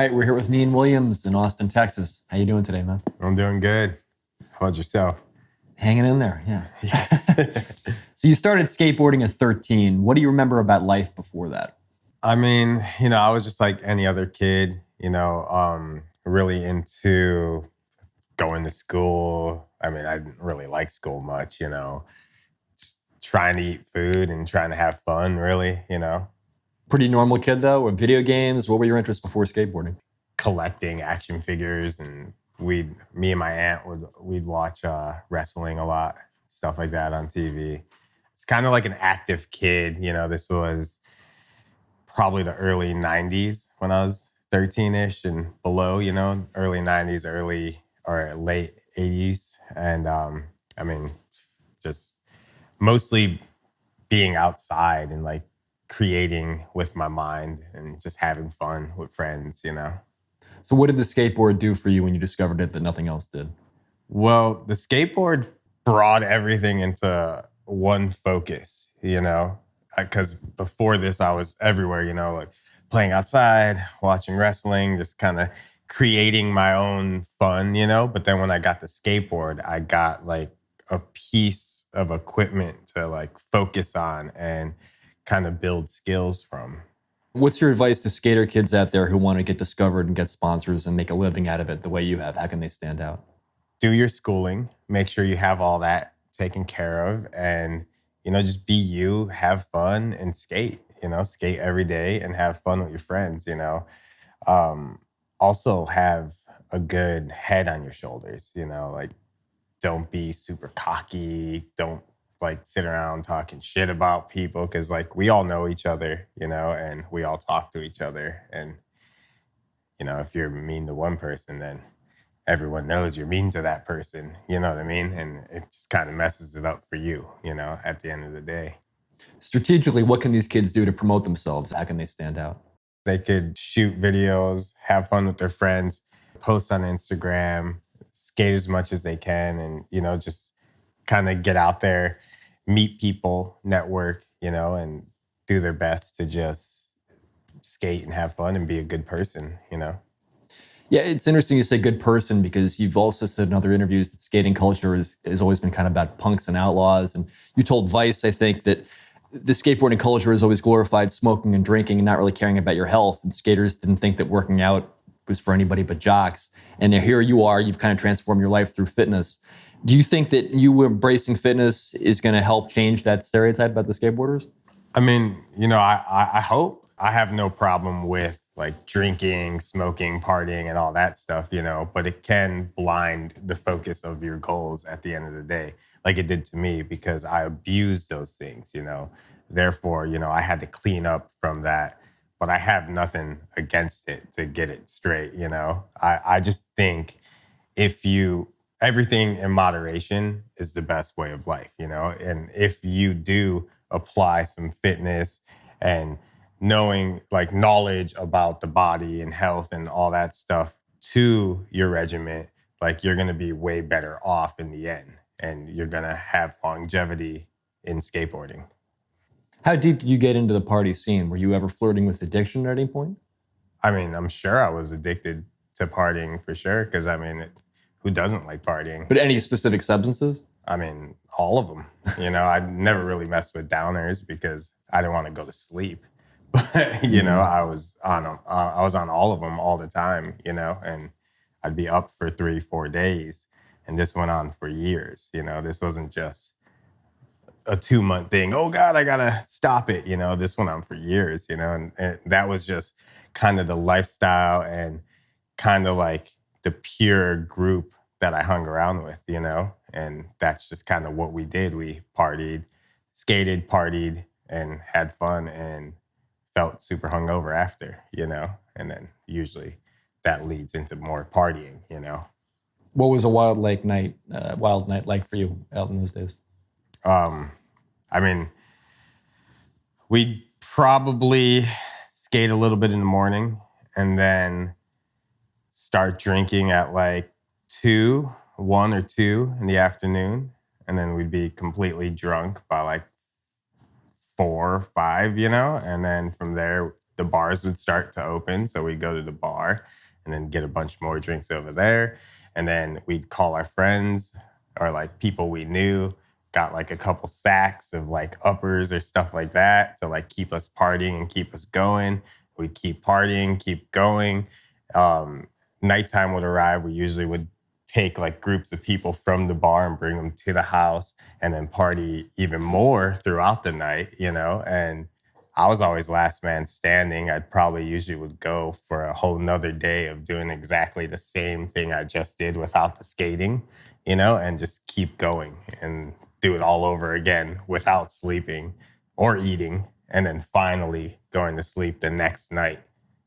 right, we're here with Neen Williams in Austin, Texas. How you doing today, man? I'm doing good. How about yourself? Hanging in there, yeah. Yes. So you started skateboarding at 13. What do you remember about life before that? I mean, I was just like any other kid, really into going to school. I mean, I didn't really like school much, just trying to eat food and trying to have fun, really. Pretty normal kid, though, with video games. What were your interests before skateboarding? Collecting action figures, and me and my aunt we'd watch wrestling a lot, stuff like that on TV. It's kind of like an active kid. This was probably the early 90s when I was 13-ish and below, early 90s, early or late 80s. And I mean, just mostly being outside and like creating with my mind and just having fun with friends. So what did the skateboard do for you when you discovered it that nothing else did? Well, the skateboard brought everything into one focus, because before this, I was everywhere, like playing outside, watching wrestling, just kind of creating my own fun, But then when I got the skateboard, I got like a piece of equipment to like focus on and kind of build skills from. What's your advice to skater kids out there who want to get discovered and get sponsors and make a living out of it the way you have? How can they stand out? Do your schooling, make sure you have all that taken care of, and just be you, have fun, and skate. Skate every day and have fun with your friends. Also have a good head on your shoulders. Like don't be super cocky. Don't like sit around talking shit about people, because like we all know each other, and we all talk to each other. And if you're mean to one person, then everyone knows you're mean to that person, you know what I mean? And it just kind of messes it up for you, at the end of the day. Strategically, what can these kids do to promote themselves? How can they stand out? They could shoot videos, have fun with their friends, post on Instagram, skate as much as they can, and, just kind of get out there, meet people, network, and do their best to just skate and have fun and be a good person. Yeah, it's interesting you say good person, because you've also said in other interviews that skating culture has always been kind of about punks and outlaws. And you told Vice, I think, that the skateboarding culture has always glorified smoking and drinking and not really caring about your health. And skaters didn't think that working out was for anybody but jocks. And here you are, you've kind of transformed your life through fitness. Do you think that you embracing fitness is going to help change that stereotype about the skateboarders? I mean, I hope. I have no problem with like drinking, smoking, partying, and all that stuff, but it can blind the focus of your goals at the end of the day, like it did to me, because I abused those things, Therefore, I had to clean up from that, but I have nothing against it to get it straight, I just think everything in moderation is the best way of life, and if you do apply some fitness and knowledge about the body and health and all that stuff to your regiment, like you're going to be way better off in the end, and you're going to have longevity in skateboarding. How deep did you get into the party scene? Were you ever flirting with addiction at any point? I mean, I'm sure I was addicted to partying for sure, because I mean, who doesn't like partying? But any specific substances? I mean, all of them. I never really messed with downers because I didn't want to go to sleep. But, I was on all of them all the time, and I'd be up for 3-4 days. And this went on for years. This wasn't just a 2-month thing. Oh God, I got to stop it. This went on for years, and that was just kind of the lifestyle and kind of like the pure group that I hung around with, and that's just kind of what we did. We partied, skated, partied, and had fun, and felt super hungover after, and then usually that leads into more partying, What was a wild night like for you out in those days? I mean, we'd probably skate a little bit in the morning and then start drinking at like 1 or 2 in the afternoon. And then we'd be completely drunk by like 4 or 5, and then from there the bars would start to open. So we'd go to the bar and then get a bunch more drinks over there. And then we'd call our friends or like people we knew, got like a couple sacks of like uppers or stuff like that to like keep us partying and keep us going. We'd keep partying, keep going. Nighttime would arrive. We usually would take like groups of people from the bar and bring them to the house and then party even more throughout the night, you know? And I was always last man standing. I'd probably usually would go for a whole nother day of doing exactly the same thing I just did without the skating, you know, and just keep going and do it all over again without sleeping or eating. And then finally going to sleep the next night,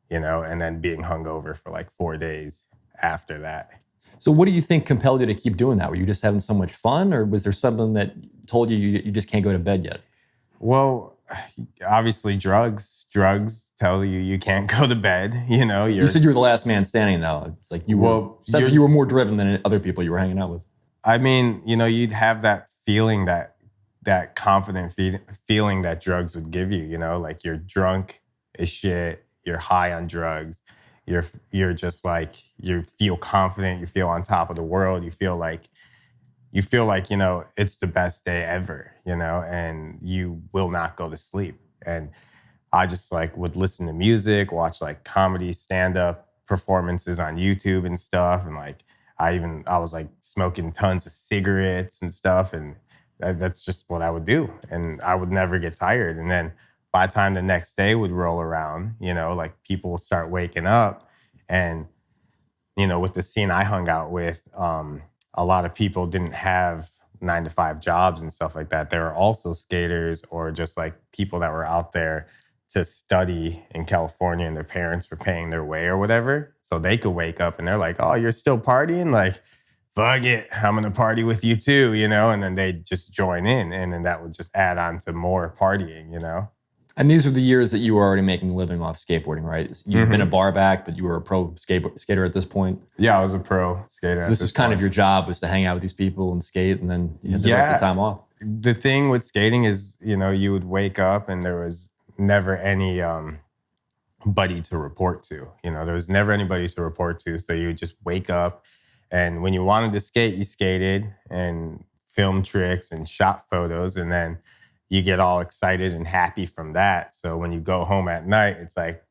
you know, and then being hungover for like 4 days after that. So what do you think compelled you to keep doing that? Were you just having so much fun, or was there something that told you you just can't go to bed yet? Well, obviously drugs tell you can't go to bed, you know. You said you were the last man standing, though. It's like you were more driven than other people you were hanging out with. I mean, you know, you'd have that feeling, that confident feeling that drugs would give you, you know, like you're drunk as shit, you're high on drugs, you're just like, you feel confident, you feel on top of the world, you feel like, you know, it's the best day ever, you know, and you will not go to sleep. And I just like would listen to music, watch like comedy, stand-up performances on YouTube and stuff. And like, I was like smoking tons of cigarettes and stuff. And that's just what I would do. And I would never get tired. And then by the time the next day would roll around, you know, like people will start waking up. And, you know, with the scene I hung out with, a lot of people didn't have 9-to-5 jobs and stuff like that. There were also skaters or just like people that were out there to study in California and their parents were paying their way or whatever. So they could wake up and they're like, oh, you're still partying? Like, fuck it, I'm gonna party with you too, you know? And then they'd just join in and then that would just add on to more partying, you know? And these were the years that you were already making a living off skateboarding, right? You've been a bar back, but you were a pro skater at this point. Yeah, I was a pro skater. So this is kind of your job, was to hang out with these people and skate, and then you had the rest of the time off. The thing with skating is, you know, you would wake up and there was never any buddy to report to. You know, there was never anybody to report to. So you would just wake up, and when you wanted to skate, you skated and filmed tricks and shot photos, and then you get all excited and happy from that. So when you go home at night, it's like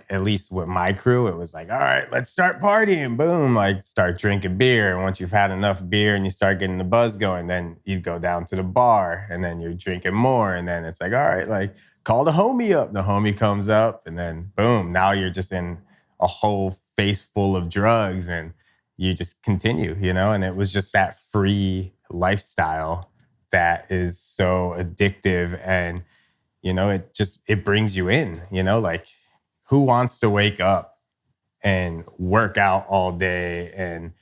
at least with my crew, it was like, all right, let's start partying. Boom, like start drinking beer. And once you've had enough beer and you start getting the buzz going, then you go down to the bar and then you're drinking more. And then it's like, all right, like call the homie up. The homie comes up and then boom, now you're just in a whole face full of drugs and you just continue, you know? And it was just that free lifestyle that is so addictive and, you know, it brings you in, you know, like who wants to wake up and work out all day and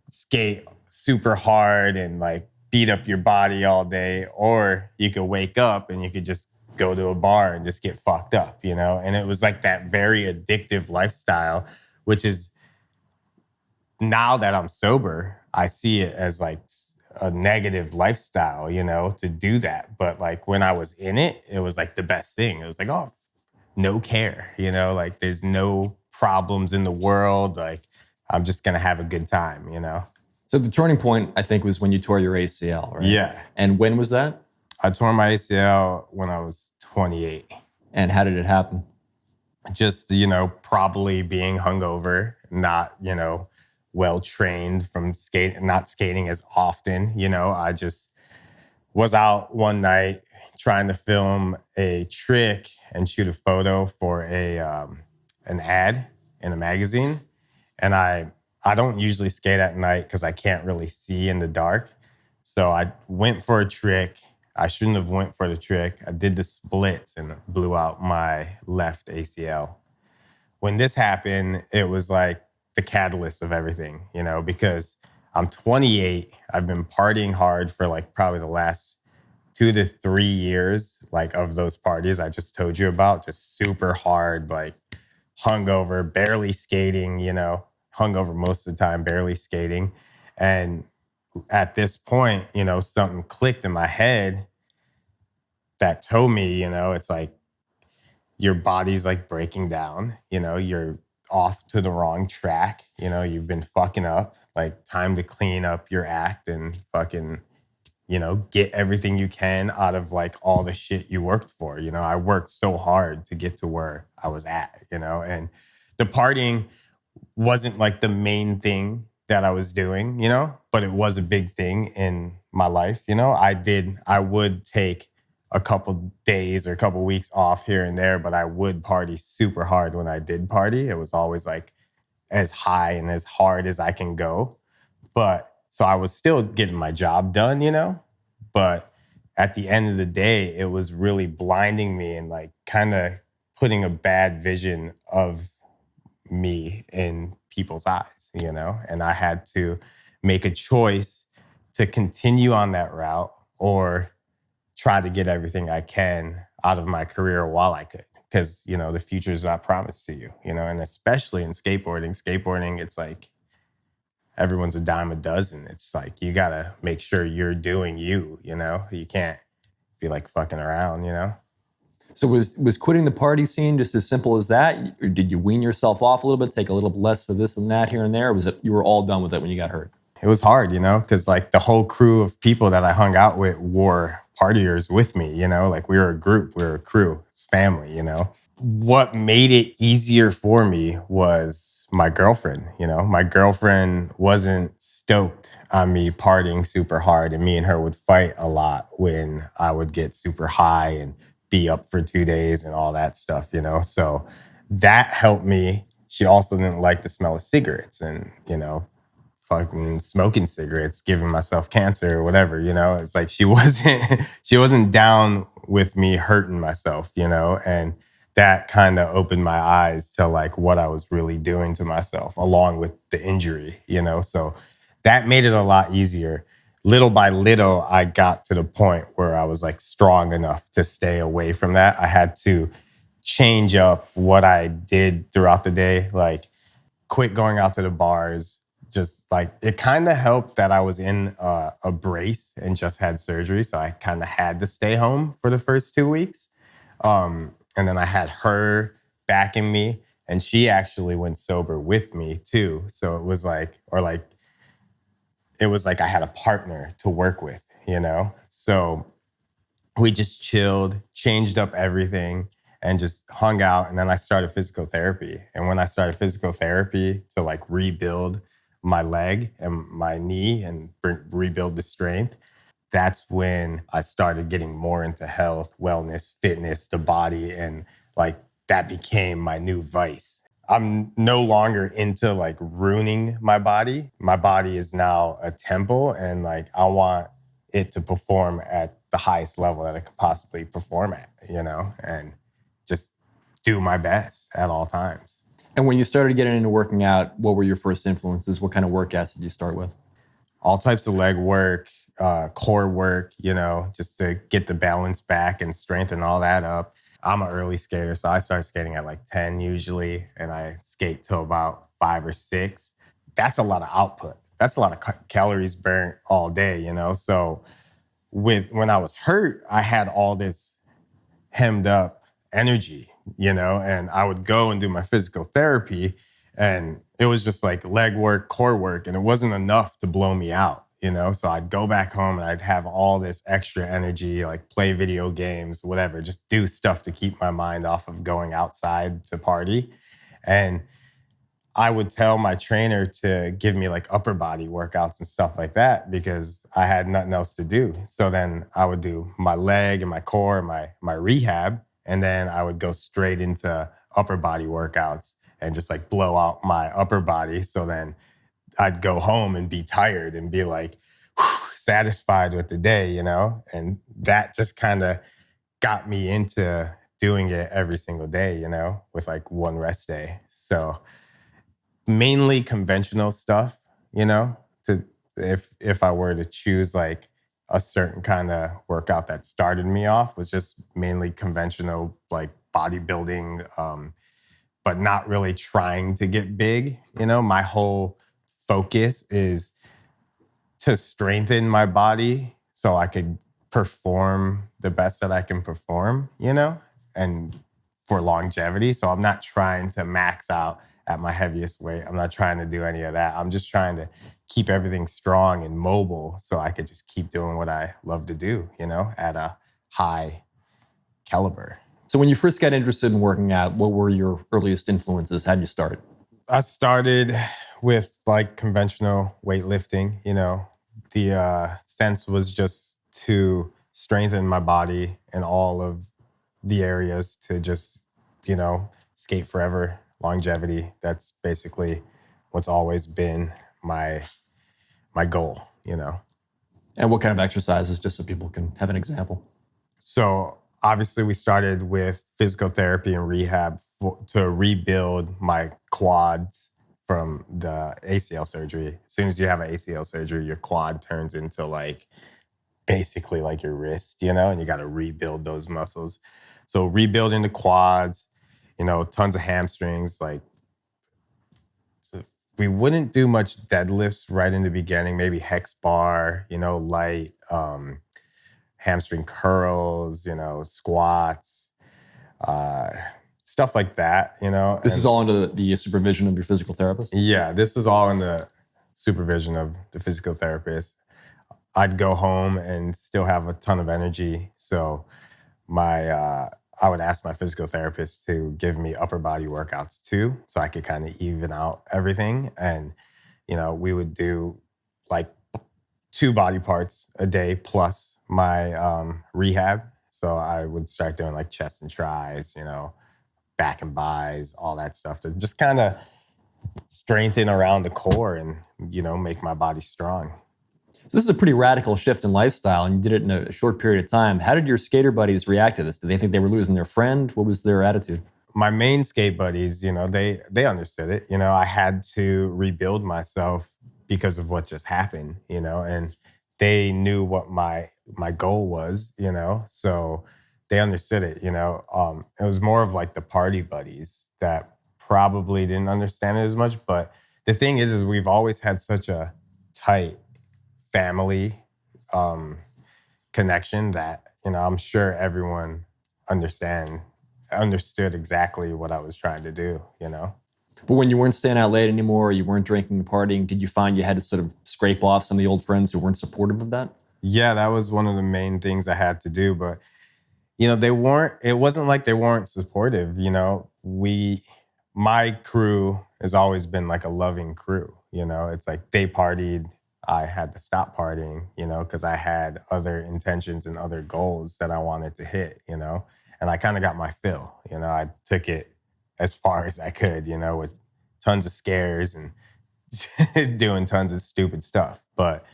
skate super hard and like beat up your body all day? Or you could wake up and you could just go to a bar and just get fucked up, you know? And it was like that very addictive lifestyle, which is now that I'm sober, I see it as like a negative lifestyle, you know, to do that. But like when I was in it, it was like the best thing. It was like, oh, no care, you know, like there's no problems in the world. Like I'm just going to have a good time, you know? So the turning point, I think, was when you tore your ACL, right? Yeah. And when was that? I tore my ACL when I was 28. And how did it happen? Just, you know, probably being hungover, not, you know, well-trained from not skating as often. You know, I just was out one night trying to film a trick and shoot a photo for an ad in a magazine. And I don't usually skate at night because I can't really see in the dark. So I went for a trick. I shouldn't have went for the trick. I did the splits and blew out my left ACL. When this happened, it was like the catalyst of everything, you know, because I'm 28. I've been partying hard for like probably the last 2 to 3 years, like of those parties I just told you about, just super hard, like hungover, barely skating, you know, hungover most of the time, barely skating. And at this point, you know, something clicked in my head that told me, you know, it's like, your body's like breaking down, you know, you're off to the wrong track, you know, you've been fucking up, like time to clean up your act and fucking, you know, get everything you can out of like all the shit you worked for. You know, I worked so hard to get to where I was at, you know, and the partying wasn't like the main thing that I was doing, you know, but it was a big thing in my life. You know, I would take a couple days or a couple weeks off here and there, but I would party super hard when I did party. It was always like as high and as hard as I can go. But so I was still getting my job done, you know, but at the end of the day, it was really blinding me and like kind of putting a bad vision of me in people's eyes, you know, and I had to make a choice to continue on that route or try to get everything I can out of my career while I could. Because, you know, the future is not promised to you, you know, and especially in skateboarding, it's like everyone's a dime a dozen. It's like you got to make sure you're doing you, you know, you can't be like fucking around, you know. So was quitting the party scene just as simple as that? Or did you wean yourself off a little bit, take a little less of this and that here and there? Or was it you were all done with it when you got hurt? It was hard, you know, because like the whole crew of people that I hung out with were partiers with me, you know, like we were a group, we were a crew, it's family, you know. What made it easier for me was my girlfriend, you know. My girlfriend wasn't stoked on me partying super hard, and me and her would fight a lot when I would get super high and be up for 2 days and all that stuff, you know. So that helped me. She also didn't like the smell of cigarettes and, you know, fucking smoking cigarettes, giving myself cancer or whatever, you know. It's like she wasn't down with me hurting myself, you know, and that kind of opened my eyes to like what I was really doing to myself along with the injury, you know. So that made it a lot easier. Little by little, I got to the point where I was like strong enough to stay away from that. I had to change up what I did throughout the day, like quit going out to the bars. Just like it kind of helped that I was in a brace and just had surgery. So I kind of had to stay home for the first 2 weeks. And then I had her backing me, and she actually went sober with me too. So it was like, it was like I had a partner to work with, you know? So we just chilled, changed up everything, and just hung out. And then I started physical therapy. And when I started physical therapy to like rebuild my leg and my knee and rebuild the strength, that's when I started getting more into health, wellness, fitness, the body, and like that became my new vice. I'm no longer into like ruining my body. My body is now a temple, and like I want it to perform at the highest level that it could possibly perform at, you know, and just do my best at all times. And when you started getting into working out, what were your first influences? What kind of workouts did you start with? All types of leg work, core work, you know, just to get the balance back and strengthen all that up. I'm an early skater, so I started skating at like 10 usually, and I skate till about 5 or 6. That's a lot of output. That's a lot of calories burned all day, you know? So when I was hurt, I had all this hemmed up energy, you know, and I would go and do my physical therapy, and it was just like leg work, core work, and it wasn't enough to blow me out, you know? So I'd go back home and I'd have all this extra energy, like play video games, whatever, just do stuff to keep my mind off of going outside to party. And I would tell my trainer to give me like upper body workouts and stuff like that because I had nothing else to do. So then I would do my leg and my core, my rehab, and then I would go straight into upper body workouts and just like blow out my upper body. So then I'd go home and be tired and be like satisfied with the day, you know? And that just kind of got me into doing it every single day, you know, with like one rest day. So mainly conventional stuff, you know, to if I were to choose like a certain kind of workout that started me off was just mainly conventional, like bodybuilding, but not really trying to get big. You know, my whole focus is to strengthen my body so I could perform the best that I can perform, you know, and for longevity. So I'm not trying to max out at my heaviest weight. I'm not trying to do any of that. I'm just trying to keep everything strong and mobile so I could just keep doing what I love to do, at a high caliber. So when you first got interested in working out, what were your earliest influences? How did you start? I started with like conventional weightlifting. The sense was just to strengthen my body in all of the areas to just, skate forever, longevity. That's basically what's always been my goal, And what kind of exercises, just so people can have an example? So obviously we started with physical therapy and rehab to rebuild my quads from the ACL surgery. As soon as you have an ACL surgery, your quad turns into basically like your wrist, and you got to rebuild those muscles. So rebuilding the quads, tons of hamstrings. So we wouldn't do much deadlifts right in the beginning, maybe hex bar, light, hamstring curls, squats, stuff like that, This is all under the supervision of your physical therapist? Yeah, this was all in the supervision of the physical therapist. I'd go home and still have a ton of energy. So I would ask my physical therapist to give me upper body workouts too, so I could kind of even out everything. And, we would do like 2 body parts a day plus my rehab. So I would start doing like chest and tris, back and bis, all that stuff to just kind of strengthen around the core and, make my body strong. So this is a pretty radical shift in lifestyle, and you did it in a short period of time. How did your skater buddies react to this? Did they think they were losing their friend? What was their attitude? My main skate buddies, they understood it. I had to rebuild myself because of what just happened, and they knew what my goal was, so they understood it, It was more of like the party buddies that probably didn't understand it as much. But the thing is we've always had such a tight family connection that, I'm sure everyone understood exactly what I was trying to do, But when you weren't staying out late anymore, you weren't drinking and partying, did you find you had to sort of scrape off some of the old friends who weren't supportive of that? Yeah, that was one of the main things I had to do. But, it wasn't like they weren't supportive, my crew has always been like a loving crew, it's like they partied, I had to stop partying, because I had other intentions and other goals that I wanted to hit, and I kind of got my fill, I took it as far as I could, with tons of scares and doing tons of stupid stuff. But,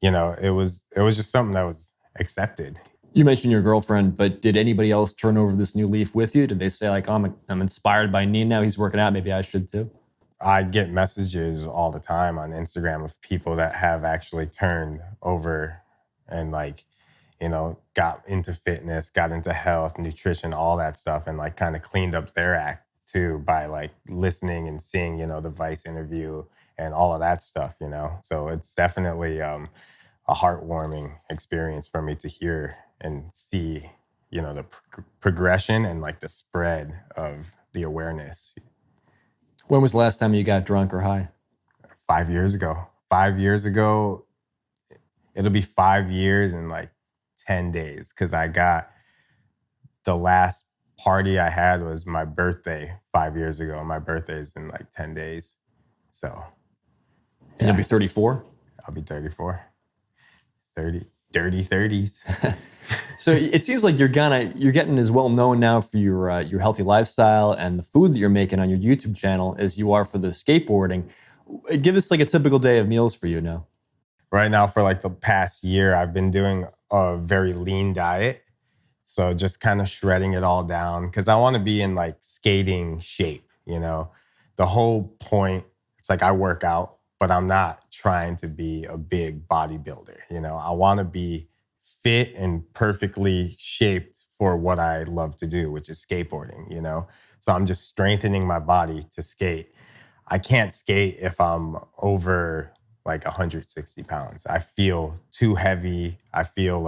it was just something that was accepted. You mentioned your girlfriend, but did anybody else turn over this new leaf with you? Did they say like, oh, I'm inspired by Neen now, he's working out, maybe I should too? I get messages all the time on Instagram of people that have actually turned over and got into fitness, got into health, nutrition, all that stuff, and kind of cleaned up their act too by listening and seeing, the Vice interview and all of that stuff, So it's definitely a heartwarming experience for me to hear and see, the progression and the spread of the awareness. When was the last time you got drunk or high? 5 years ago. 5 years ago, it'll be 5 years in 10 days because I got the last party I had was my birthday 5 years ago. My birthday's in 10 days. So. And you'll be 34? I'll be 34. 30, dirty 30s. So it seems like you're getting as well known now for your healthy lifestyle and the food that you're making on your YouTube channel as you are for the skateboarding. Give us a typical day of meals for you now. Right now, for the past year, I've been doing a very lean diet. So just kind of shredding it all down because I want to be in skating shape, The whole point, it's I work out, but I'm not trying to be a big bodybuilder, I want to be fit and perfectly shaped for what I love to do, which is skateboarding, So I'm just strengthening my body to skate. I can't skate if I'm over 160 pounds. I feel too heavy. I feel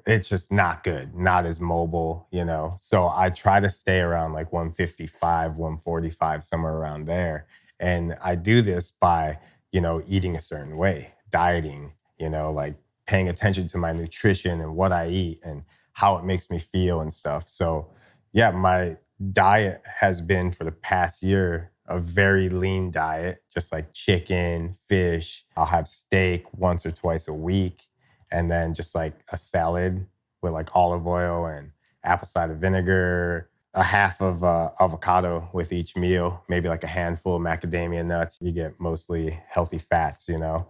it's just not good, not as mobile, you know? So I try to stay around like 155, 145, somewhere around there. And I do this by, you know, eating a certain way, dieting, you know, like paying attention to my nutrition and what I eat and how it makes me feel and stuff. So yeah, my diet has been for the past year a very lean diet, just like chicken, fish. I'll have steak once or twice a week, and then just like a salad with like olive oil and apple cider vinegar, a half of avocado with each meal, maybe like a handful of macadamia nuts. You get mostly healthy fats, you know.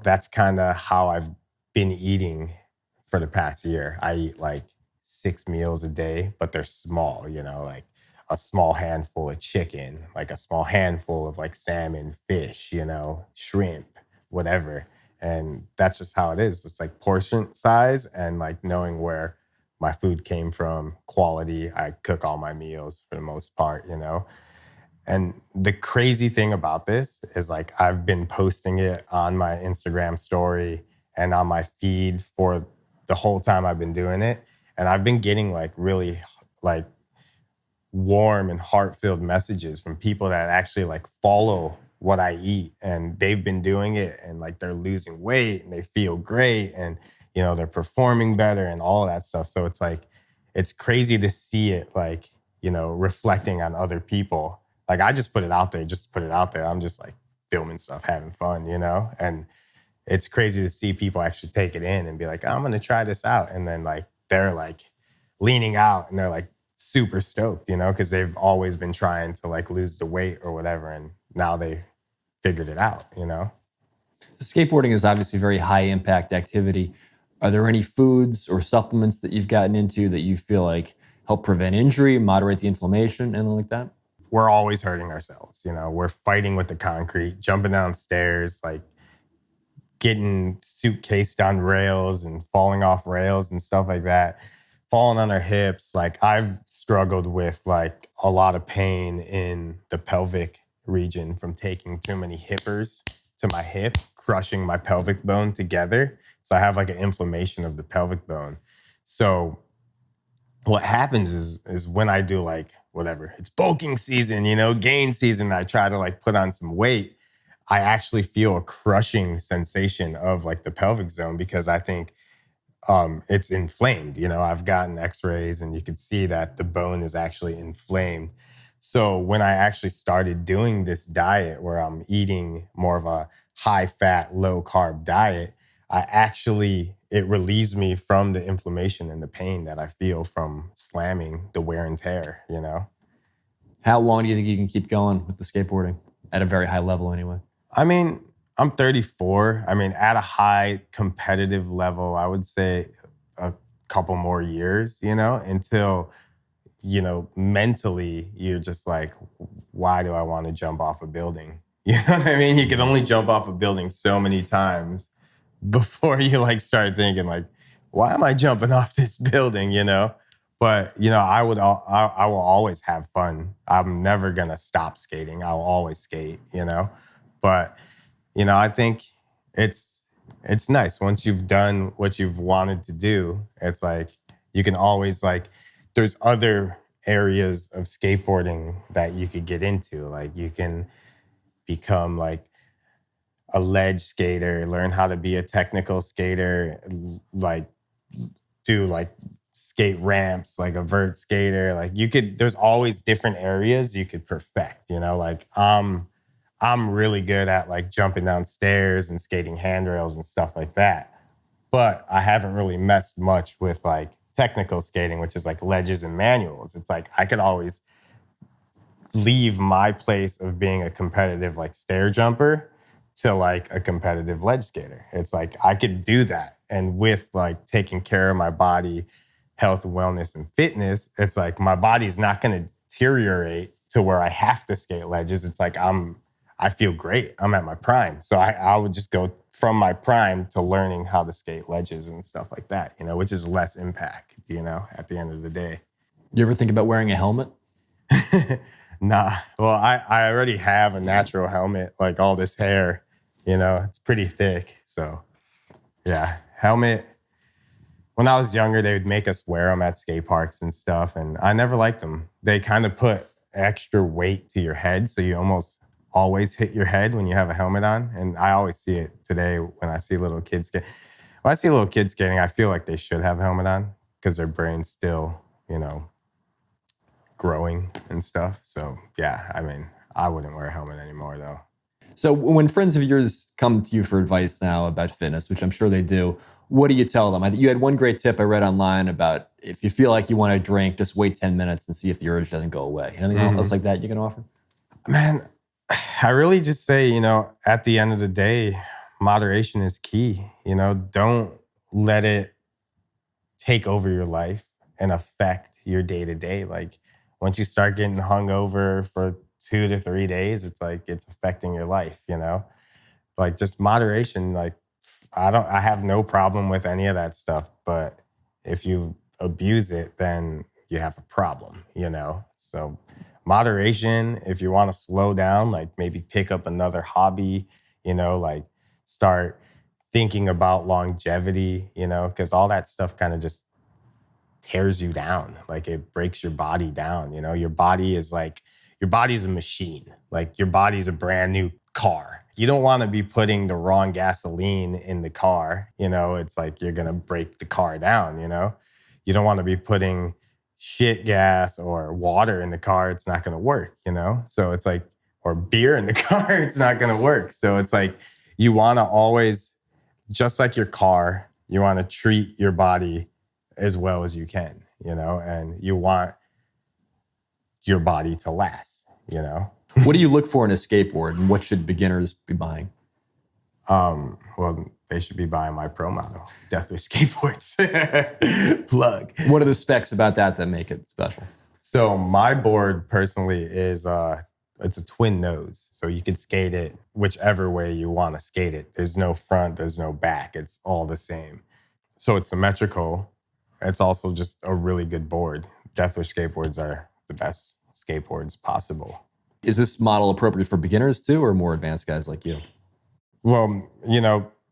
That's kind of how I've been eating for the past year. I eat like 6 meals a day, but they're small, you know, like a small handful of chicken, like a small handful of like salmon, fish, you know, shrimp, whatever. And that's just how it is. It's like portion size and like knowing where my food came from, quality. I cook all my meals for the most part, you know. And the crazy thing about this is like I've been posting it on my Instagram story and on my feed for the whole time I've been doing it. And I've been getting like really like warm and heart-filled messages from people that actually like follow what I eat, and they've been doing it and like they're losing weight and they feel great and you know they're performing better and all that stuff. So it's like it's crazy to see it like, you know, reflecting on other people. Like I just put it out there, just to put it out there. I'm just like filming stuff, having fun, you know? And it's crazy to see people actually take it in and be like, I'm gonna try this out. And then like they're like leaning out and they're like super stoked, you know, because they've always been trying to like lose the weight or whatever. And now they figured it out, you know? So skateboarding is obviously a very high impact activity. Are there any foods or supplements that you've gotten into that you feel like help prevent injury, moderate the inflammation, anything like that? We're always hurting ourselves, you know? We're fighting with the concrete, jumping down stairs, like getting suitcased on rails and falling off rails and stuff like that, falling on our hips. Like I've struggled with like a lot of pain in the pelvic region from taking too many hippers to my hip, crushing my pelvic bone together. So I have like an inflammation of the pelvic bone. So what happens is when I do like whatever, it's bulking season, you know, gain season, I try to like put on some weight, I actually feel a crushing sensation of like the pelvic zone because I think it's inflamed. You know, I've gotten x-rays and you can see that the bone is actually inflamed. So when I actually started doing this diet where I'm eating more of a high fat, low carb diet, it relieves me from the inflammation and the pain that I feel from slamming, the wear and tear, you know? How long do you think you can keep going with the skateboarding at a very high level anyway? I mean, I'm 34. I mean, at a high competitive level, I would say a couple more years, you know, until, you know, mentally you're just like, why do I want to jump off a building? You know what I mean? You can only jump off a building so many times before you like start thinking like, why am I jumping off this building, you know? But, you know, I will always have fun. I'm never going to stop skating. I'll always skate, you know? But, you know, I think it's nice. Once you've done what you've wanted to do, it's like you can always like, there's other areas of skateboarding that you could get into. Like you can become like a ledge skater, learn how to be a technical skater, like do like skate ramps, like a vert skater. Like there's always different areas you could perfect, you know, like I'm really good at like jumping down stairs and skating handrails and stuff like that. But I haven't really messed much with like technical skating, which is like ledges and manuals. It's like I could always leave my place of being a competitive like stair jumper to like a competitive ledge skater. It's like I could do that. And with like taking care of my body, health, wellness, and fitness, it's like my body's not going to deteriorate to where I have to skate ledges. It's like I feel great. I'm at my prime. So I would just go from my prime to learning how to skate ledges and stuff like that, you know, which is less impact, you know, at the end of the day. You ever think about wearing a helmet? Nah. Well, I already have a natural helmet, like all this hair, you know, it's pretty thick. So yeah, helmet, when I was younger, they would make us wear them at skate parks and stuff. And I never liked them. They kind of put extra weight to your head. So you almost always hit your head when you have a helmet on. And I always see it today when I see little kids skate. When I see little kids skating, I feel like they should have a helmet on because their brain's still, growing and stuff. So yeah, I mean, I wouldn't wear a helmet anymore though. So when friends of yours come to you for advice now about fitness, which I'm sure they do, what do you tell them? You had one great tip I read online about if you feel like you want to drink, just wait 10 minutes and see if the urge doesn't go away. Anything else like that you can offer? Man, I really just say, at the end of the day, moderation is key. Don't let it take over your life and affect your day-to-day. Like once you start getting hungover for 2 to 3 days, it's like it's affecting your life, Like just moderation, like I have no problem with any of that stuff, but if you abuse it, then you have a problem, So moderation, if you want to slow down, like maybe pick up another hobby, like start thinking about longevity, because all that stuff kind of just tears you down. Like it breaks your body down, Your body's a machine. Like your body's a brand new car. You don't want to be putting the wrong gasoline in the car. It's like you're going to break the car down, You don't want to be putting shit gas or water in the car. It's not going to work, So it's like, or beer in the car, it's not going to work. So it's like, you want to always, just like your car, you want to treat your body as well as you can, and you want your body to last, What do you look for in a skateboard, and what should beginners be buying? Well, they should be buying my pro model, Death-Wish Skateboards. Plug. What are the specs about that make it special? So my board personally is it's a twin nose. So you can skate it whichever way you want to skate it. There's no front, there's no back. It's all the same. So it's symmetrical. It's also just a really good board. Death-Wish Skateboards are the best skateboards possible. Is this model appropriate for beginners too, or more advanced guys like you? Well,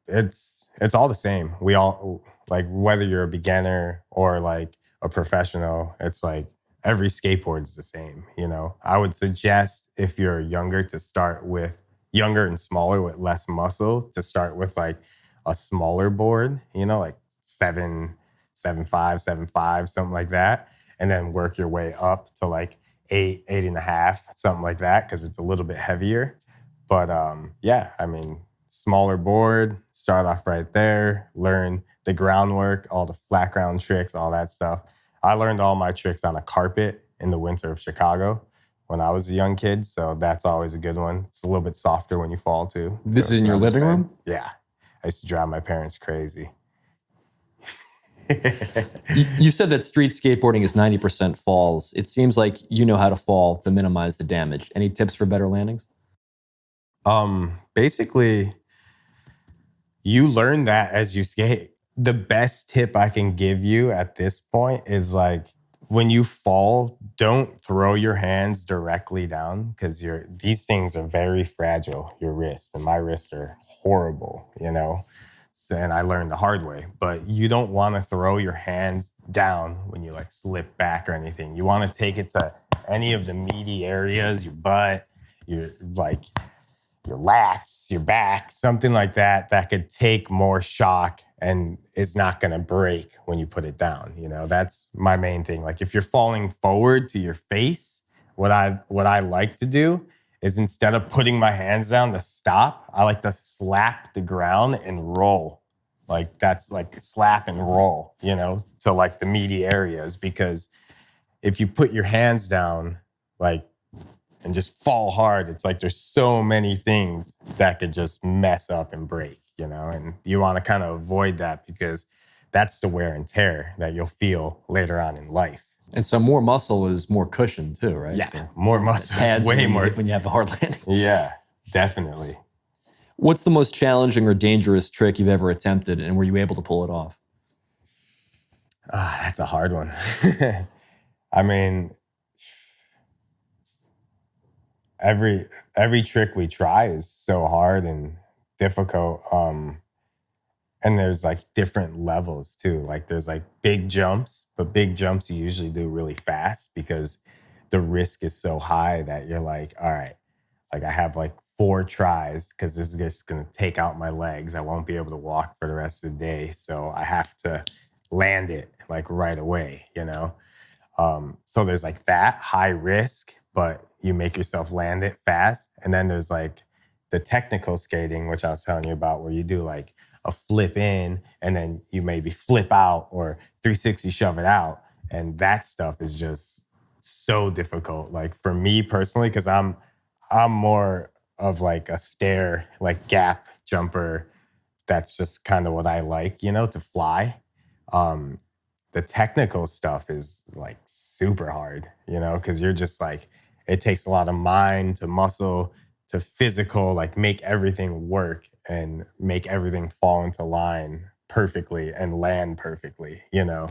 it's all the same. We all, like, whether you're a beginner or like a professional, it's like every skateboard's the same, I would suggest if you're younger to start with younger and smaller with less muscle, to start with like a smaller board, like 7.5, 7.5, something like that. And then work your way up to like 8.5, something like that, because it's a little bit heavier. But yeah, I mean, smaller board, start off right there, learn the groundwork, all the flat ground tricks, all that stuff. I learned all my tricks on a carpet in the winter of Chicago when I was a young kid, so that's always a good one. It's a little bit softer when you fall too. This is in your living room? Yeah. I used to drive my parents crazy. You said that street skateboarding is 90% falls. It seems like you know how to fall to minimize the damage. Any tips for better landings? Basically, you learn that as you skate. The best tip I can give you at this point is like, when you fall, don't throw your hands directly down, because these things are very fragile, your wrist, and my wrists are horrible, So, and I learned the hard way. But you don't want to throw your hands down when you like slip back or anything. You want to take it to any of the meaty areas, your butt, your lats, your back, something like that could take more shock and is not going to break when you put it down. That's my main thing. Like if you're falling forward to your face, what I like to do is, instead of putting my hands down to stop, I like to slap the ground and roll. Like that's like slap and roll, to like the meaty areas. Because if you put your hands down, like, and just fall hard, it's like there's so many things that could just mess up and break, and you want to kind of avoid that, because that's the wear and tear that you'll feel later on in life. And so more muscle is more cushion too, right? Yeah, so more muscle is way more. When you have a hard landing. Yeah, definitely. What's the most challenging or dangerous trick you've ever attempted, and were you able to pull it off? That's a hard one. I mean, every trick we try is so hard and difficult. And there's like different levels too. Like there's like big jumps, but big jumps you usually do really fast because the risk is so high that you're like, all right, like I have like 4 tries because this is just gonna take out my legs. I won't be able to walk for the rest of the day. So I have to land it like right away, you know? So there's like that high risk, but you make yourself land it fast. And then there's like the technical skating, which I was telling you about, where you do like a flip in and then you maybe flip out or 360 shove it out. And that stuff is just so difficult. Like for me personally, because I'm more of like a stair, like gap jumper. That's just kind of what I like, you know, to fly. Um, the technical stuff is like super hard, you know, because you're just like, it takes a lot of mind to muscle to physical, like make everything work and make everything fall into line perfectly and land perfectly, you know.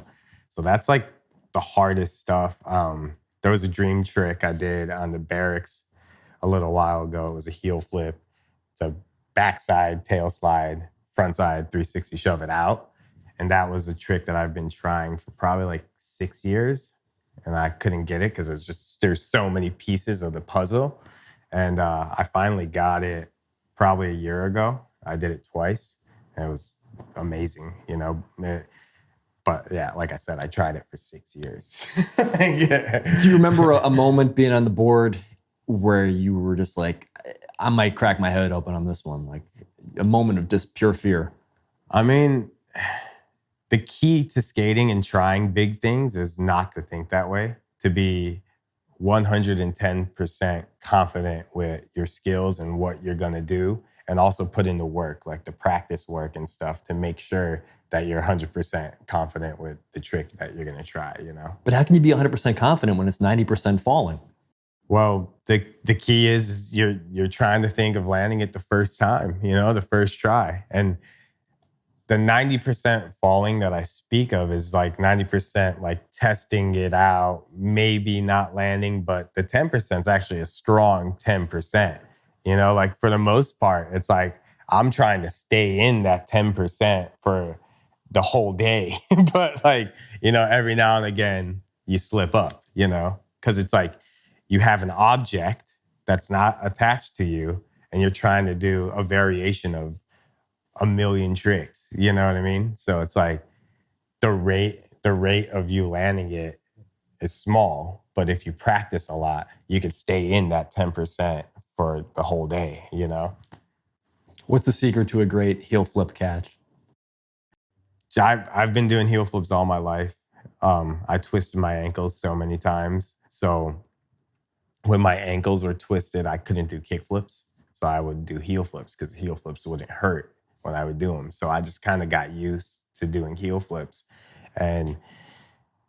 So that's like the hardest stuff. There was a dream trick I did on the barracks a little while ago. It was a heel flip. It's a backside tail slide, front side 360 shove it out. And that was a trick that I've been trying for probably like 6 years. And I couldn't get it because there's so many pieces of the puzzle. And I finally got it probably a year ago. I did it twice. And it was amazing, you know. But yeah, like I said, I tried it for 6 years. Yeah. Do you remember a moment being on the board where you were just like, I might crack my head open on this one? Like a moment of just pure fear? I mean, the key to skating and trying big things is not to think that way, to be 110% confident with your skills and what you're going to do, and also put in the work, like the practice work and stuff, to make sure that you're 100% confident with the trick that you're going to try, you know? But how can you be 100% confident when it's 90% falling? Well, the key is you're trying to think of landing it the first time, you know, the first try. And the 90% falling that I speak of is like 90% like testing it out, maybe not landing, but the 10% is actually a strong 10%. You know, like for the most part, it's like I'm trying to stay in that 10% for the whole day. But like, you know, every now and again you slip up, you know, because it's like you have an object that's not attached to you and you're trying to do a variation of a million tricks, you know what I mean? So it's like the rate of you landing it is small, but if you practice a lot, you could stay in that 10% for the whole day, you know? What's the secret to a great heel flip catch? I've been doing heel flips all my life. I twisted my ankles so many times. So when my ankles were twisted, I couldn't do kick flips. So I would do heel flips because heel flips wouldn't hurt when I would do them. So I just kind of got used to doing heel flips. And,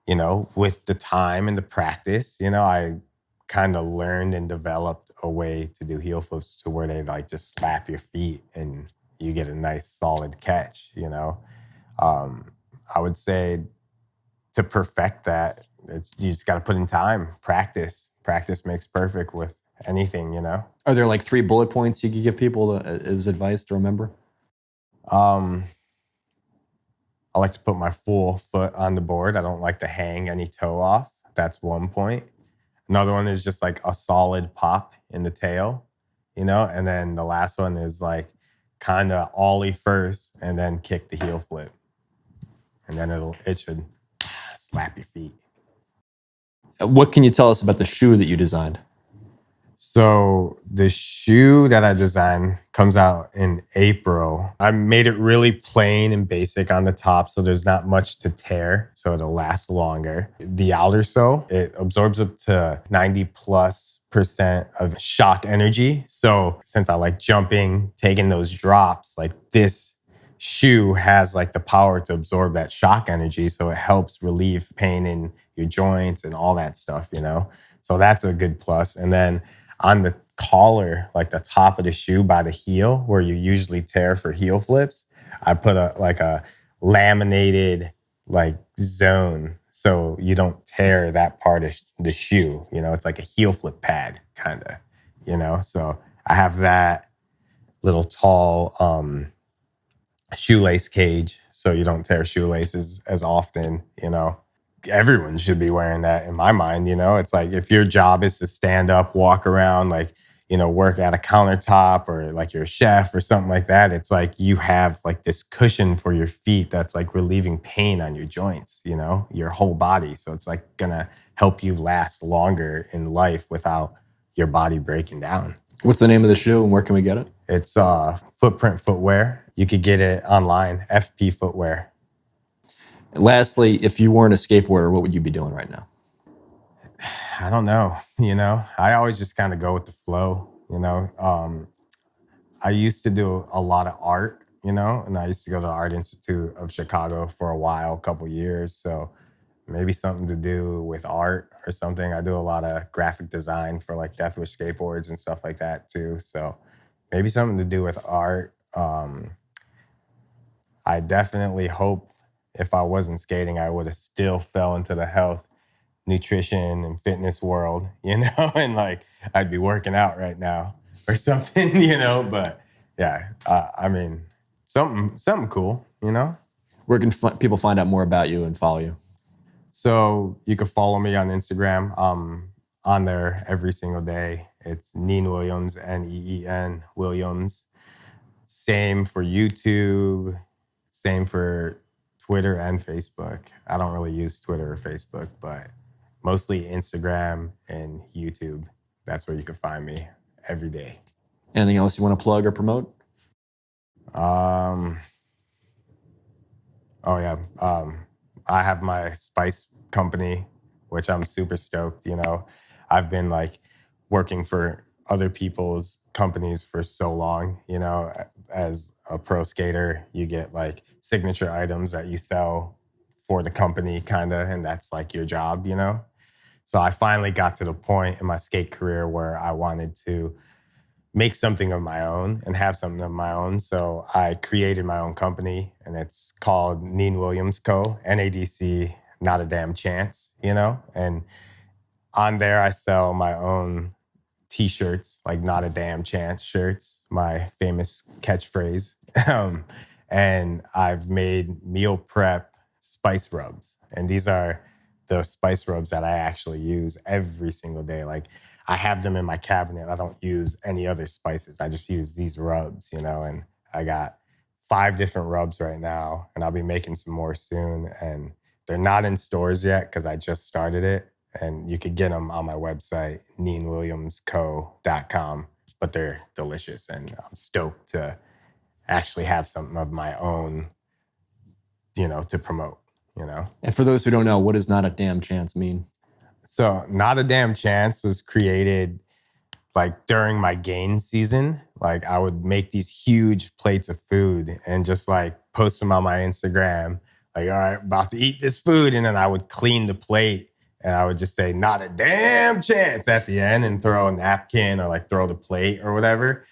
you know, with the time and the practice, you know, I kind of learned and developed a way to do heel flips to where they like just slap your feet and you get a nice solid catch, you know. I would say to perfect that, you just got to put in time, practice. Practice makes perfect with anything, you know. Are there like 3 bullet points you could give people as advice to remember? I like to put my full foot on the board. I don't like to hang any toe off. That's one point. Another one is just like a solid pop in the tail, you know? And then the last one is like kind of ollie first and then kick the heel flip. And then it should slap your feet. What can you tell us about the shoe that you designed? So the shoe that I designed comes out in April. I made it really plain and basic on the top, so there's not much to tear, so it'll last longer. The outer sole, it absorbs up to 90+% of shock energy. So since I like jumping, taking those drops, like this shoe has like the power to absorb that shock energy, so it helps relieve pain in your joints and all that stuff, you know? So that's a good plus. And then on the collar, like the top of the shoe by the heel, where you usually tear for heel flips, I put a laminated like zone so you don't tear that part of the shoe. You know, it's like a heel flip pad, kind of, you know? So I have that little tall shoelace cage so you don't tear shoelaces as often, you know. Everyone should be wearing that in my mind, you know. It's like if your job is to stand up, walk around, like, you know, work at a countertop or like you're a chef or something like that, it's like you have like this cushion for your feet that's like relieving pain on your joints, you know, your whole body. So it's like gonna help you last longer in life without your body breaking down. What's the name of the shoe and where can we get it? It's Footprint Footwear. You could get it online, FP Footwear. And lastly, if you weren't a skateboarder, what would you be doing right now? I don't know, you know. I always just kind of go with the flow, you know. I used to do a lot of art, you know, and I used to go to the Art Institute of Chicago for a while, a couple years. So maybe something to do with art or something. I do a lot of graphic design for like Death Wish skateboards and stuff like that too. So maybe something to do with art. I definitely hope if I wasn't skating, I would have still fell into the health, nutrition, and fitness world, you know, and like I'd be working out right now or something, you know. But yeah, I mean, something cool, you know. Where can people find out more about you and follow you? So you can follow me on Instagram. On there every single day. It's Neen Williams, Neen Williams. Same for YouTube. Same for Twitter and Facebook. I don't really use Twitter or Facebook, but mostly Instagram and YouTube. That's where you can find me every day. Anything else you want to plug or promote? Oh yeah. I have my spice company, which I'm super stoked. You know, I've been like working for other people's companies for so long. You know, as a pro skater, you get like signature items that you sell for the company, kind of, and that's like your job, you know? So I finally got to the point in my skate career where I wanted to make something of my own and have something of my own. So I created my own company and it's called Neen Williams Co., NADC, not a damn chance, you know? And on there, I sell my own t-shirts, like not a damn chance shirts, my famous catchphrase. And I've made meal prep spice rubs. And these are the spice rubs that I actually use every single day. Like I have them in my cabinet. I don't use any other spices. I just use these rubs, you know, and I got 5 different rubs right now and I'll be making some more soon. And they're not in stores yet because I just started it. And you could get them on my website, neenwilliamsco.com, but they're delicious. And I'm stoked to actually have something of my own, you know, to promote, you know. And for those who don't know, what does not a damn chance mean? So Not a Damn Chance was created like during my gain season. Like I would make these huge plates of food and just like post them on my Instagram. Like, all right, about to eat this food. And then I would clean the plate and I would just say, not a damn chance at the end and throw a napkin or like throw the plate or whatever.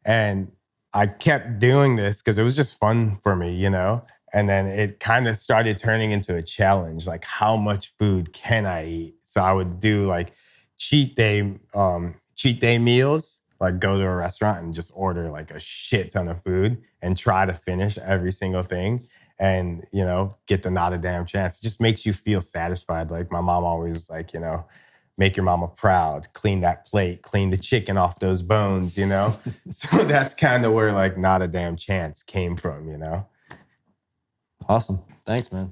And I kept doing this because it was just fun for me, you know? And then it kind of started turning into a challenge. Like, how much food can I eat? So I would do like cheat day meals, like go to a restaurant and just order like a shit ton of food and try to finish every single thing. And, you know, get the not a damn chance. It just makes you feel satisfied. Like my mom always like, you know, make your mama proud, clean that plate, clean the chicken off those bones, you know? So that's kind of where like not a damn chance came from, you know? Awesome. Thanks, man.